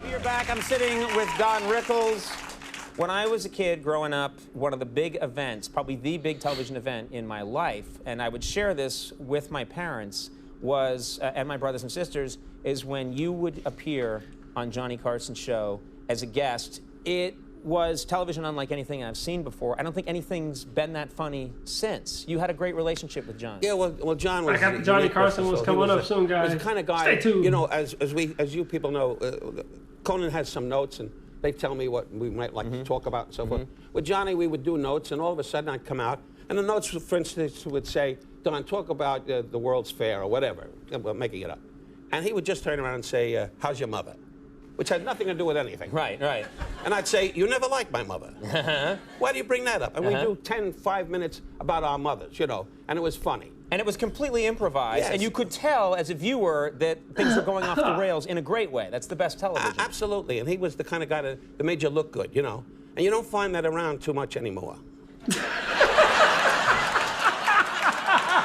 You're back. I'm sitting with Don Rickles. When I was a kid growing up, one of the big events, probably the big television event in my life, and I would share this with my parents, was, and my brothers and sisters, is when you would appear on Johnny Carson's show as a guest. It was television unlike anything I've seen before. I don't think anything's been that funny since. You had a great relationship with John. Yeah, well, John was. I got Johnny Carson was coming up soon, guys. He's the kind of guy. Stay tuned. You know, as you people know, Conan has some notes, and they tell me what we might like to talk about and so forth. With Johnny, we would do notes, and all of a sudden I'd come out, and the notes, for instance, would say, "Don, talk about the World's Fair or whatever." Well, making it up, and he would just turn around and say, "How's your mother?" Which had nothing to do with anything. Right, right. And I'd say, "You never liked my mother." Why do you bring that up? And we do 5 minutes about our mothers, you know, and it was funny. And it was completely improvised, Yes. and you could tell as a viewer that things were going off the rails in a great way. That's the best television. Absolutely, and he was the kind of guy that made you look good, you know. And you don't find that around too much anymore.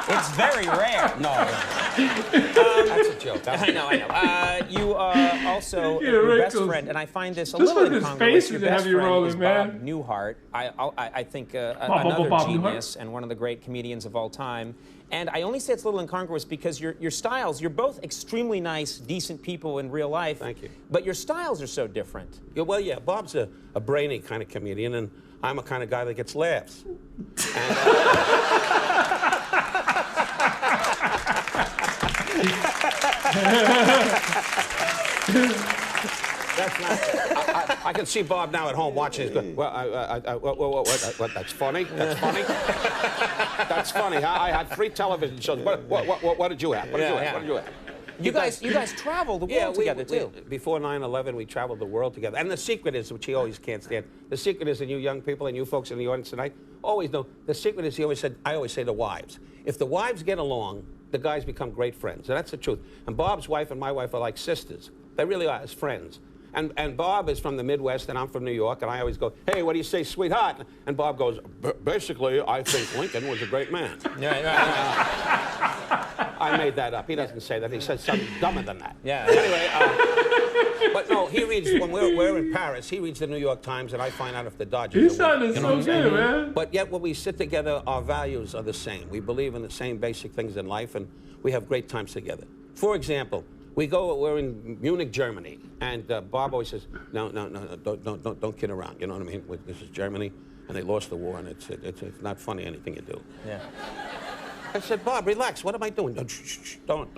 It's very rare. No. That's a joke. I know. You are also your best friend, and I find this a little incongruous. Your best friend is Bob Newhart. I think another genius and one of the great comedians of all time. And I only say it's a little incongruous because your styles, you're both extremely nice, decent people in real life. Thank you. But your styles are so different. Yeah, well, yeah, Bob's a brainy kind of comedian, and I'm a kind of guy that gets laughs. And, that's not, I can see Bob now at home watching. He's going, well, what, that's funny? That's funny? That's funny. I had 3 television shows. What did you have? What did you have? You guys travel the world together, too. Before 9/11, we traveled the world together. And the secret is, which he always can't stand, the secret is, and you young people and you folks in the audience tonight, always know, the secret is, I always say to wives, if the wives get along, the guys become great friends. And that's the truth. And Bob's wife and my wife are like sisters. They really are, as friends. And Bob is from the Midwest, and I'm from New York, and I always go, "Hey, what do you say, sweetheart?" And Bob goes, "Basically, I think Lincoln was a great man." I made that up. He doesn't say that. He says something dumber than that. Yeah. Anyway, but no, he reads, when we're in Paris, he reads the New York Times, and I find out if the Dodgers are winning. He's sounding so good, man. But yet, when we sit together, our values are the same. We believe in the same basic things in life, and we have great times together. For example, we're in Munich, Germany, and Bob always says, no, don't kid around. You know what I mean? This is Germany, and they lost the war, and it's not funny anything you do. Yeah. I said, Bob, relax. What am I doing? Don't.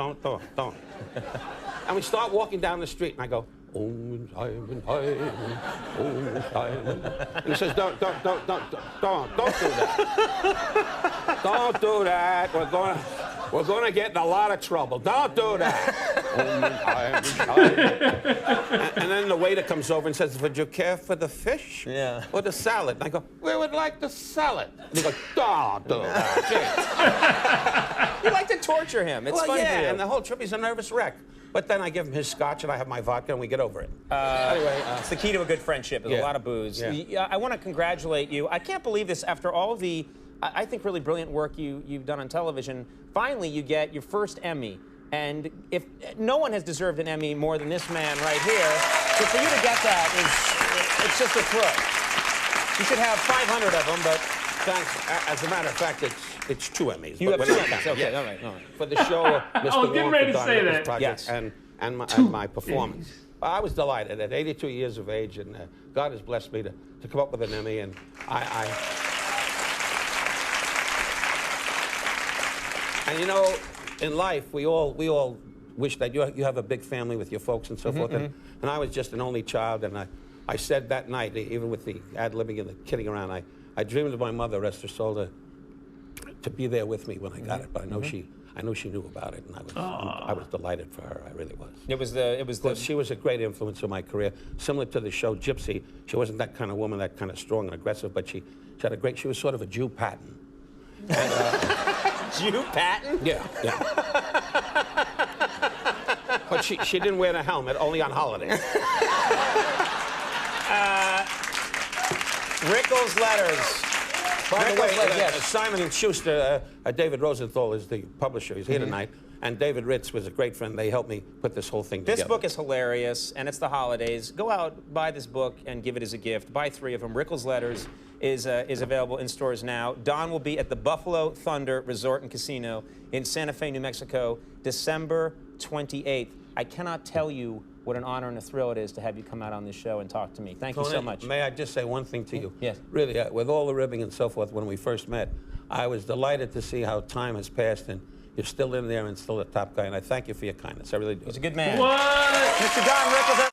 And we start walking down the street, and I go, "Oh, Simon, oh, Simon." And he says, don't do that. Don't do that. We're going to get in a lot of trouble. Don't do that. And then the waiter comes over and says, "Would you care for the fish or the salad?" And I go, "We would like the salad." And he goes, "Don't do that." You like to torture him. It's fun for you. And the whole trip he's a nervous wreck. But then I give him his scotch and I have my vodka and we get over it. Anyway, it's the key to a good friendship. There's a lot of booze. Yeah. I want to congratulate you. I can't believe this after all the, I think, really brilliant work you've done on television. Finally, you get your first Emmy. And if no one has deserved an Emmy more than this man right here, so for you to get that it's just a thrill. You should have 500 of them, but thanks. As a matter of fact, it's 2 Emmys. You have 2 Emmys. Okay, all right. For the show, Mr. I was getting ready to say that. Project, and my performance. I was delighted at 82 years of age, and God has blessed me to come up with an Emmy, and and you know, in life, we all wish that you have a big family with your folks and so forth, and I was just an only child, and I said that night, even with the ad-libbing and the kidding around, I dreamed of my mother, rest her soul, to be there with me when I got it, but I know she knew about it, and I was delighted for her. I really was. She was a great influence on my career, similar to the show Gypsy. She wasn't that kind of woman, that kind of strong and aggressive, but she was sort of a Jew Patton. Jew Patton? Yeah. But she didn't wear the helmet, only on holidays. Rickles letters. By the way, Simon & Schuster, David Rosenthal is the publisher. He's here tonight. And David Ritz was a great friend. They helped me put this whole thing together. This book is hilarious, and it's the holidays. Go out, buy this book, and give it as a gift. Buy 3 of them. Rickles Letters is available in stores now. Don will be at the Buffalo Thunder Resort and Casino in Santa Fe, New Mexico, December 28th. I cannot tell you what an honor and a thrill it is to have you come out on this show and talk to me. Thank you so much. May I just say one thing to you? Yes. Really, with all the ribbing and so forth, when we first met, I was delighted to see how time has passed, and you're still in there and still a top guy, and I thank you for your kindness. I really do. He's a good man. What? Mr. Don Rickles.